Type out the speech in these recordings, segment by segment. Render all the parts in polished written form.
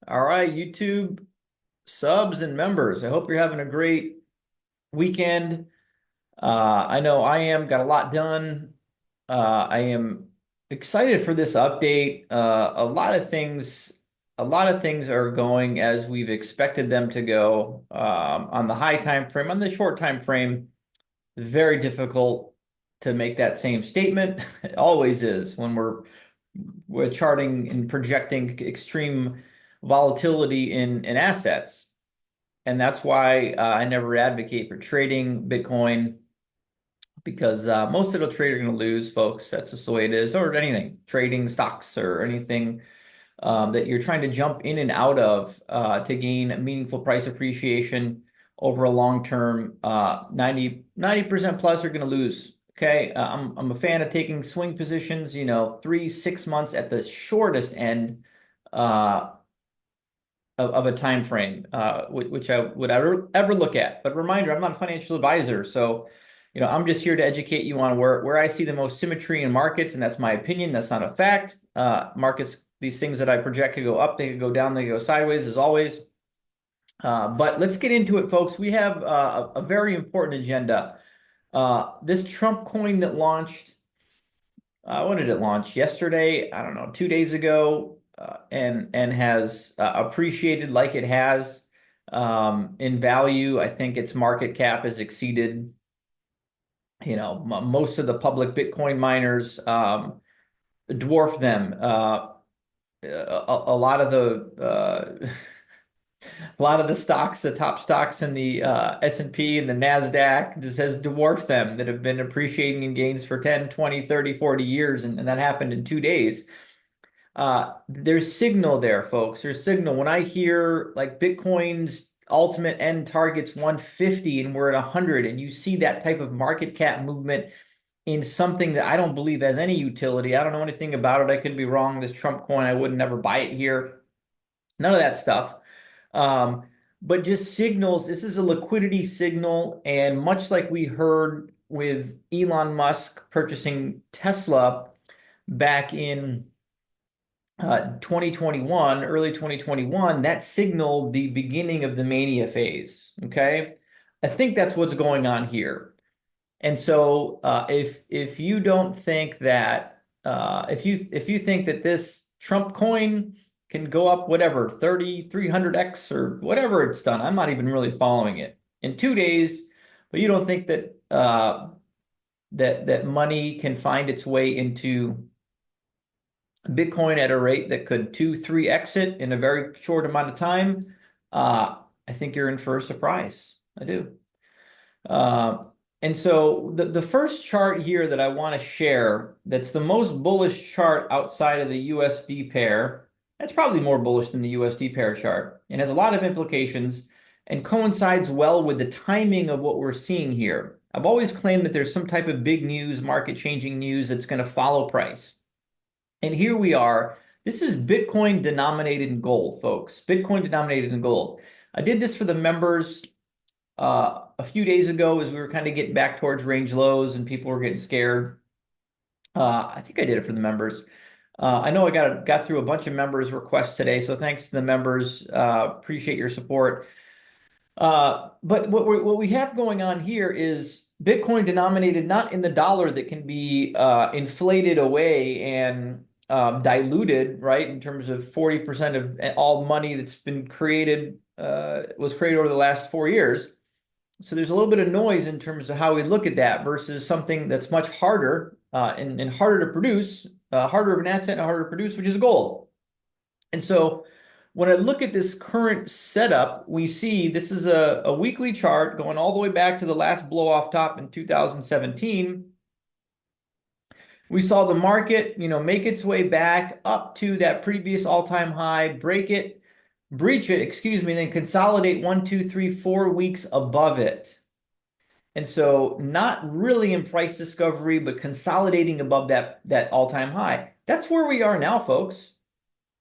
All right, YouTube subs and members. I hope you're having a great weekend. I know I am, got a lot done. I am excited for this update. A lot of things are going as we've expected them to go. On the high time frame, on the short time frame, very difficult to make that same statement. It always is when we're charting and projecting extreme volatility in assets. And that's why I never advocate for trading Bitcoin because most of the traders are going to lose, folks. That's just the way it is, or anything, trading stocks or anything that you're trying to jump in and out of to gain meaningful price appreciation over a long term. 90% plus are going to lose. Okay. I'm a fan of taking swing positions, 3, 6 months at the shortest end. Uh, of a time frame, which I would ever look at. But reminder, I'm not a financial advisor, so I'm just here to educate you on where I see the most symmetry in markets, and that's my opinion. That's not a fact. Markets, these things that I project could go up, they could go down, they could go sideways, as always. But let's get into it, folks. We have a very important agenda. This Trump coin that launched, when did it launch? Yesterday? I don't know, 2 days ago, and has appreciated like it has in value. I think its market cap has exceeded, most of the public Bitcoin miners, dwarf them. A lot of the a lot of the stocks, the top stocks in the S&P and the NASDAQ just has dwarfed them that have been appreciating in gains for 10, 20, 30, 40 years. And that happened in 2 days. There's signal there, folks. There's signal. When I hear like Bitcoin's ultimate end target's 150 and we're at 100, and you see that type of market cap movement in something that I don't believe has any utility. I don't know anything about it. I could be wrong. This Trump coin, I would never buy it here. None of that stuff. Um, but just signals, this is a liquidity signal. And much like we heard with Elon Musk purchasing Tesla back in 2021, early 2021, that signaled the beginning of the mania phase. Okay. I think that's what's going on here. And so if you don't think that if you think that this Trump coin can go up whatever 30, 300x or whatever it's done, I'm not even really following it in 2 days, but you don't think that that money can find its way into Bitcoin at a rate that could 2, 3x it in a very short amount of time, I think you're in for a surprise. I do. Uh, and so the first chart here that I want to share, that's the most bullish chart outside of the USD pair, that's probably more bullish than the USD pair chart, and has a lot of implications and coincides well with the timing of what we're seeing here. I've always claimed that there's some type of big news, market changing news that's going to follow price. And here we are. This is Bitcoin denominated in gold, folks. Bitcoin denominated in gold. I did this for the members a few days ago as we were kind of getting back towards range lows and people were getting scared. I think I did it for the members. I know I got through a bunch of members requests today, so thanks to the members. Appreciate your support. But what we have going on here is Bitcoin denominated not in the dollar that can be inflated away and diluted, right? In terms of 40% of all money that's been created was created over the last 4 years. So there's a little bit of noise in terms of how we look at that versus something that's much harder and harder to produce, harder of an asset and harder to produce, which is gold. And so when I look at this current setup, we see this is a weekly chart going all the way back to the last blow off top in 2017. We saw the market, make its way back up to that previous all-time high, breach it, excuse me, then consolidate 1, 2, 3, 4 weeks above it. And so not really in price discovery, but consolidating above that all-time high. That's where we are now, folks,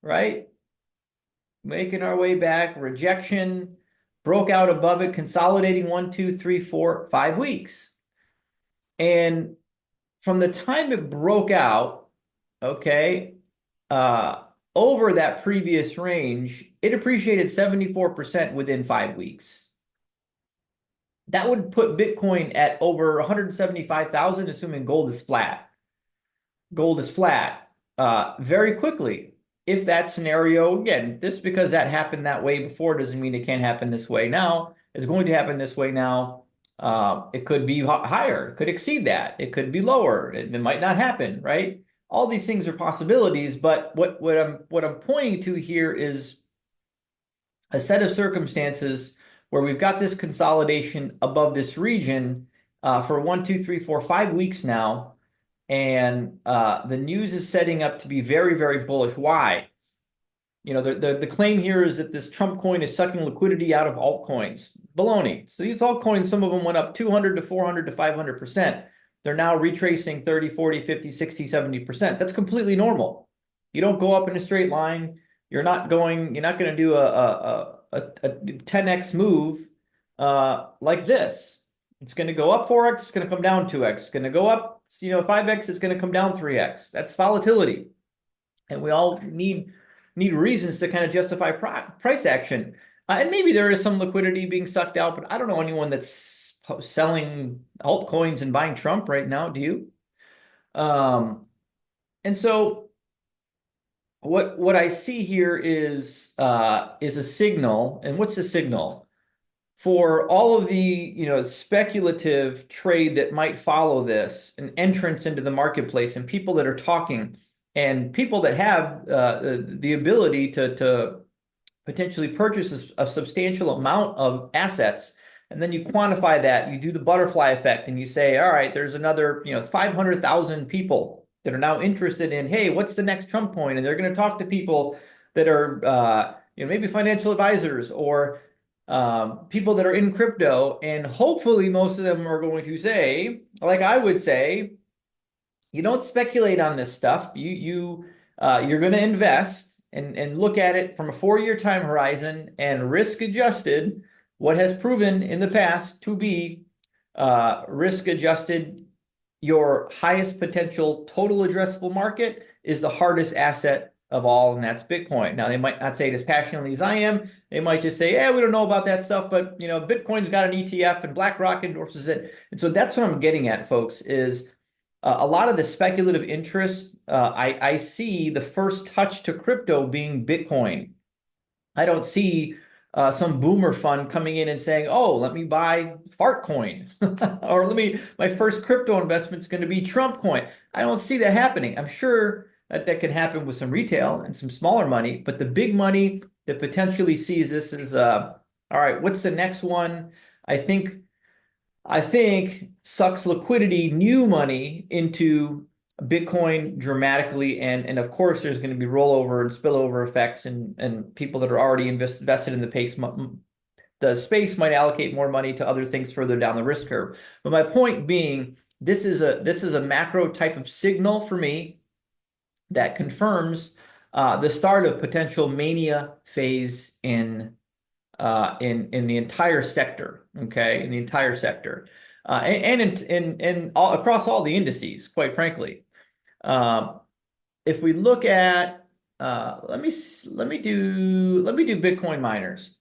right? Making our way back, rejection, broke out above it, consolidating 1, 2, 3, 4, 5 weeks. And from the time it broke out, okay, over that previous range, it appreciated 74% within 5 weeks. That would put Bitcoin at over 175,000, assuming gold is flat. Gold is flat very quickly. If that scenario, again, just because that happened that way before doesn't mean it can't happen this way now. It's going to happen this way now. It could be higher, it could exceed that, it could be lower, it might not happen, right? All these things are possibilities, but what I'm pointing to here is a set of circumstances where we've got this consolidation above this region for 1, 2, 3, 4, 5 weeks now, and the news is setting up to be very, very bullish. Why? You know, the claim here is that this Trump coin is sucking liquidity out of altcoins. Baloney. So these altcoins, some of them went up 200 to 400 to 500%. They're now retracing 30, 40, 50, 60, 70%. That's completely normal. You don't go up in a straight line. You're not going to do a 10x move like this. It's going to go up 4x, it's going to come down 2x. It's going to go up, 5x, it's going to come down 3x. That's volatility. And we all need reasons to kind of justify price action. And maybe there is some liquidity being sucked out, but I don't know anyone that's selling altcoins and buying Trump right now. Do you? And so what I see here is a signal. And what's the signal? For all of the speculative trade that might follow this, an entrance into the marketplace, and people that are talking, and people that have the ability to potentially purchase a substantial amount of assets, and then you quantify that, you do the butterfly effect, and you say, all right, there's another 500,000 people that are now interested in, hey, what's the next Trump coin? And they're going to talk to people that are maybe financial advisors or people that are in crypto, and hopefully most of them are going to say, like I would say, you don't speculate on this stuff. You're going to invest and look at it from a 4-year time horizon and risk adjusted. What has proven in the past to be risk adjusted, your highest potential total addressable market is the hardest asset of all, and that's Bitcoin. Now, they might not say it as passionately as I am. They might just say, yeah, we don't know about that stuff, but Bitcoin's got an ETF and BlackRock endorses it. And so that's what I'm getting at, folks, is a lot of the speculative interest. I see the first touch to crypto being Bitcoin. I don't see some boomer fund coming in and saying, oh, let me buy fart coin or my first crypto investment is going to be Trump coin. I don't see that happening. I'm sure that can happen with some retail and some smaller money, but the big money that potentially sees this is, all right, what's the next one? I think sucks liquidity, new money into Bitcoin dramatically, and of course there's going to be rollover and spillover effects, and people that are already invested in the space might allocate more money to other things further down the risk curve. But my point being, this is a macro type of signal for me that confirms the start of potential mania phase in the entire sector, okay, in the entire sector, and all across all the indices, quite frankly. If we look at, let me do Bitcoin miners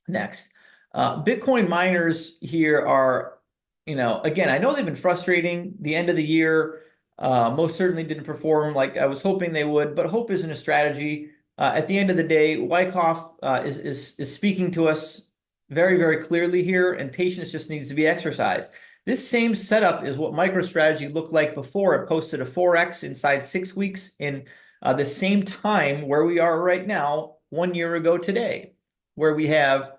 next. Bitcoin miners here are, again, I know they've been frustrating. The end of the year most certainly didn't perform like I was hoping they would, but hope isn't a strategy. At the end of the day, Wyckoff is speaking to us very, very clearly here, and patience just needs to be exercised. This same setup is what MicroStrategy looked like before. It posted a 4x inside 6 weeks in the same time where we are right now, 1 year ago today, where we have,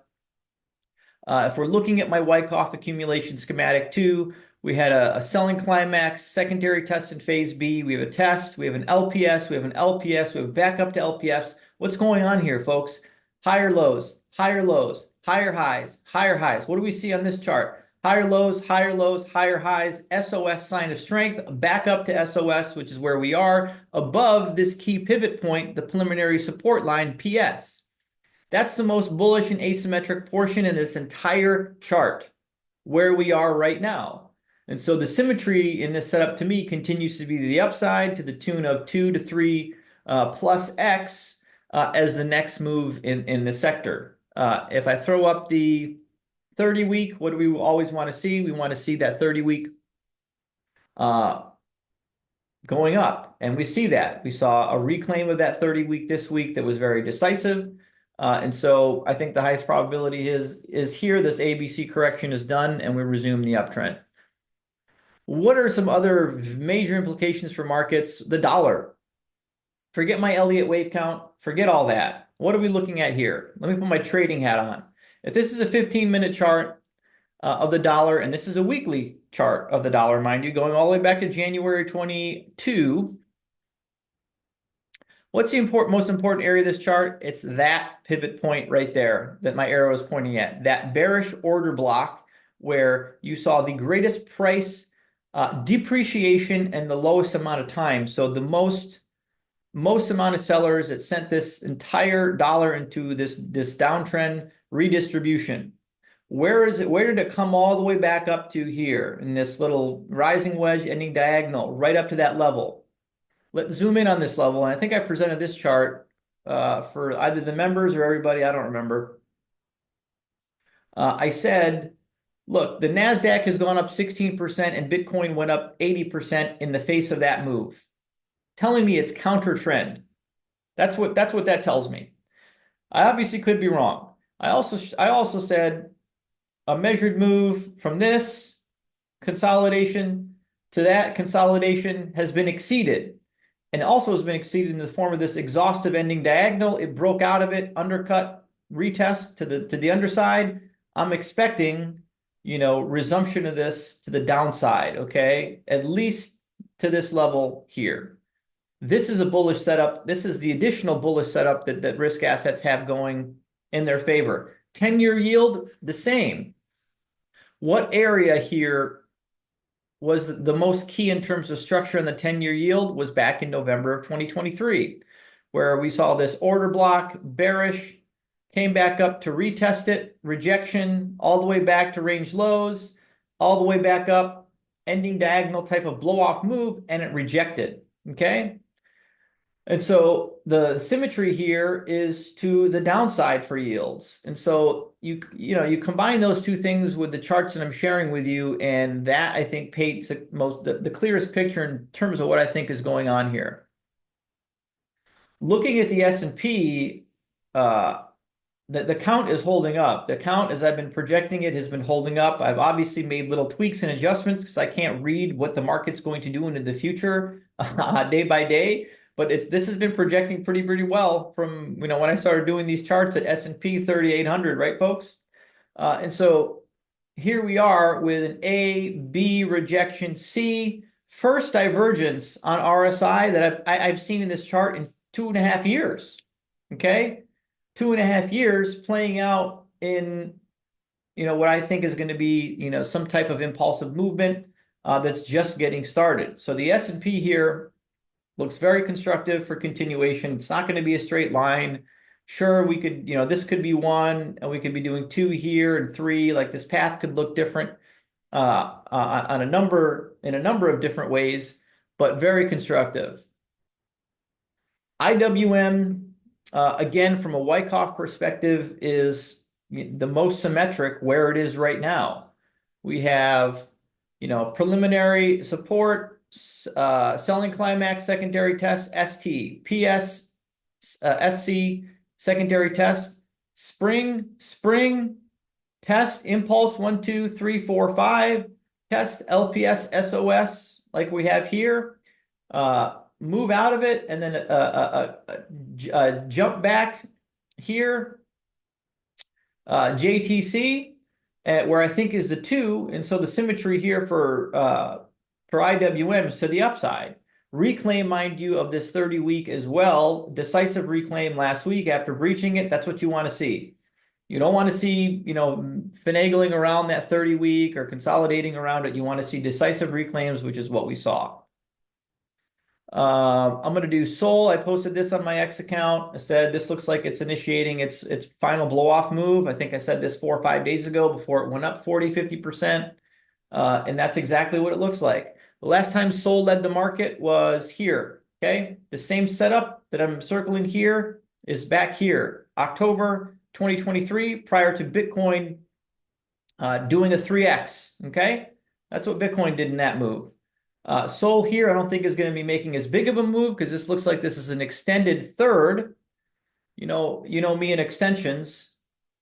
if we're looking at my Wyckoff accumulation schematic 2, we had a selling climax, secondary test in phase B. We have a test, we have an LPS, we have an LPS, we have back up to LPS. What's going on here, folks? Higher lows, higher lows, higher highs, higher highs. What do we see on this chart? Higher lows, higher lows, higher highs, SOS sign of strength, back up to SOS, which is where we are, above this key pivot point, the preliminary support line, PS. That's the most bullish and asymmetric portion in this entire chart, where we are right now. And so the symmetry in this setup to me continues to be to the upside to the tune of 2 to 3 plus X as the next move in the sector. If I throw up the 30-week, what do we always want to see? We want to see that 30-week going up. And we see that. We saw a reclaim of that 30-week this week that was very decisive. And so I think the highest probability is here. This ABC correction is done and we resume the uptrend. What are some other major implications for markets? The dollar. Forget my Elliott wave count. Forget all that. What are we looking at here? Let me put my trading hat on. If this is a 15-minute chart of the dollar, and this is a weekly chart of the dollar, mind you, going all the way back to January 22, what's the most important area of this chart? It's that pivot point right there that my arrow is pointing at, that bearish order block where you saw the greatest price depreciation and the lowest amount of time. So the most amount of sellers that sent this entire dollar into this downtrend redistribution. Where did it come all the way back up to here in this little rising wedge ending diagonal, right up to that level? Let's zoom in on this level. And I think I presented this chart for either the members or everybody, I don't remember. I said, look, the NASDAQ has gone up 16% and Bitcoin went up 80% in the face of that move, telling me it's counter trend. That's what that tells me. I obviously could be wrong. I also said a measured move from this consolidation to that consolidation has been exceeded, and also has been exceeded in the form of this exhaustive ending diagonal. It broke out of it, undercut, retest to the underside. I'm expecting, resumption of this to the downside, okay? At least to this level here. This is a bullish setup. This is the additional bullish setup that risk assets have going in their favor. 10-year yield, the same. What area here was the most key in terms of structure in the 10-year yield was back in November of 2023, where we saw this order block, bearish, came back up to retest it, rejection, all the way back to range lows, all the way back up, ending diagonal type of blow-off move, and it rejected, okay? And so the symmetry here is to the downside for yields. And so you combine those two things with the charts that I'm sharing with you, and that I think paints the clearest picture in terms of what I think is going on here. Looking at the S&P, the count is holding up. The count, as I've been projecting it, has been holding up. I've obviously made little tweaks and adjustments because I can't read what the market's going to do into the future day by day. But this has been projecting pretty well from when I started doing these charts at S&P 3800, right, folks? And so here we are with an A, B rejection, C, first divergence on RSI that I've seen in this chart in 2.5 years. Okay, 2.5 years playing out in what I think is going to be some type of impulsive movement that's just getting started. So the S&P here looks very constructive for continuation. It's not going to be a straight line. Sure, we could, this could be one, and we could be doing 2 here and 3. Like this path could look different in a number of different ways, but very constructive. IWM, again, from a Wyckoff perspective, is the most symmetric where it is right now. We have, preliminary support, selling climax, secondary test, ST, PS, SC, secondary test, spring, test, impulse, 1, 2, 3, 4, 5, test, LPS, SOS, like we have here, move out of it, and then jump back here, JTC, where I think is the 2, and so the symmetry here for IWM is to the upside. Reclaim, mind you, of this 30-week as well. Decisive reclaim last week after breaching it. That's what you want to see. You don't want to see, finagling around that 30-week or consolidating around it. You want to see decisive reclaims, which is what we saw. I'm going to do Sol. I posted this on my X account. I said this looks like it's initiating its final blow-off move. I think I said this 4 or 5 days ago before it went up 40, 50%. And that's exactly what it looks like. The last time Sol led the market was here Okay, the same setup that I'm circling here is back here, October 2023, prior to Bitcoin doing a 3x. Okay, that's what Bitcoin did in that move. Sol here, I don't think is going to be making as big of a move because this looks like this is an extended third. You know me and extensions.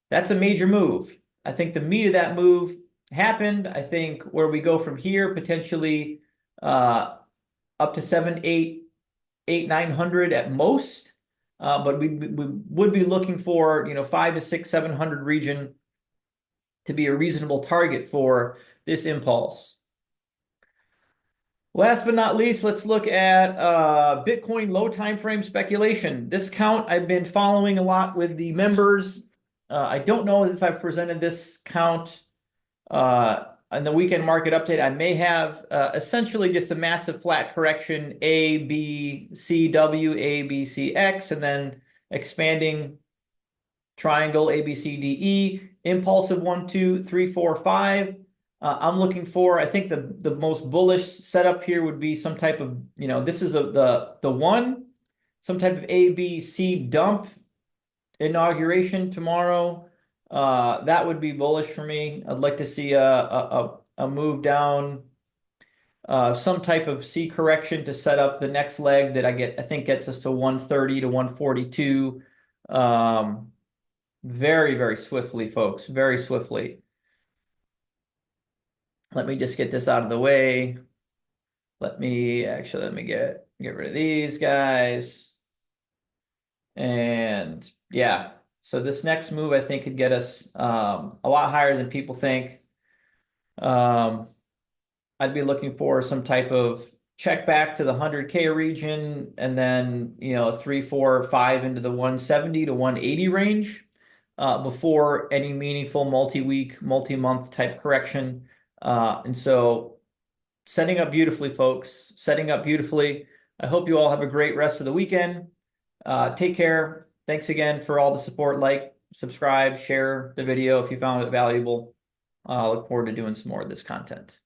That's a major move. I think the meat of that move happened. I think where we go from here, potentially up to 900 at most. But we would be looking for 5 to 6, 700 region to be a reasonable target for this impulse. Last but not least, let's look at Bitcoin low time frame speculation. This count I've been following a lot with the members. I don't know if I've presented this count on the weekend market update. I may have essentially just a massive flat correction, A, B, C, W, A, B, C, X, and then expanding triangle, A, B, C, D, E, impulsive 1, 2, 3, 4, 5. I'm looking for, I think the most bullish setup here would be some type of, this is the one, some type of A, B, C dump inauguration tomorrow. That would be bullish for me. I'd like to see a move down, some type of C correction to set up the next leg that I think gets us to 130 to 142. Very, very swiftly, folks, very swiftly. Let me just get this out of the way. Let me get rid of these guys. And yeah, so this next move I think could get us a lot higher than people think. I'd be looking for some type of check back to the 100K region, and then 3, 4, 5 into the 170 to 180 range before any meaningful multi-week, multi-month type correction. And so setting up beautifully, folks, setting up beautifully. I hope you all have a great rest of the weekend. Take care. Thanks again for all the support. Like, subscribe, share the video if you found it valuable. I look forward to doing some more of this content.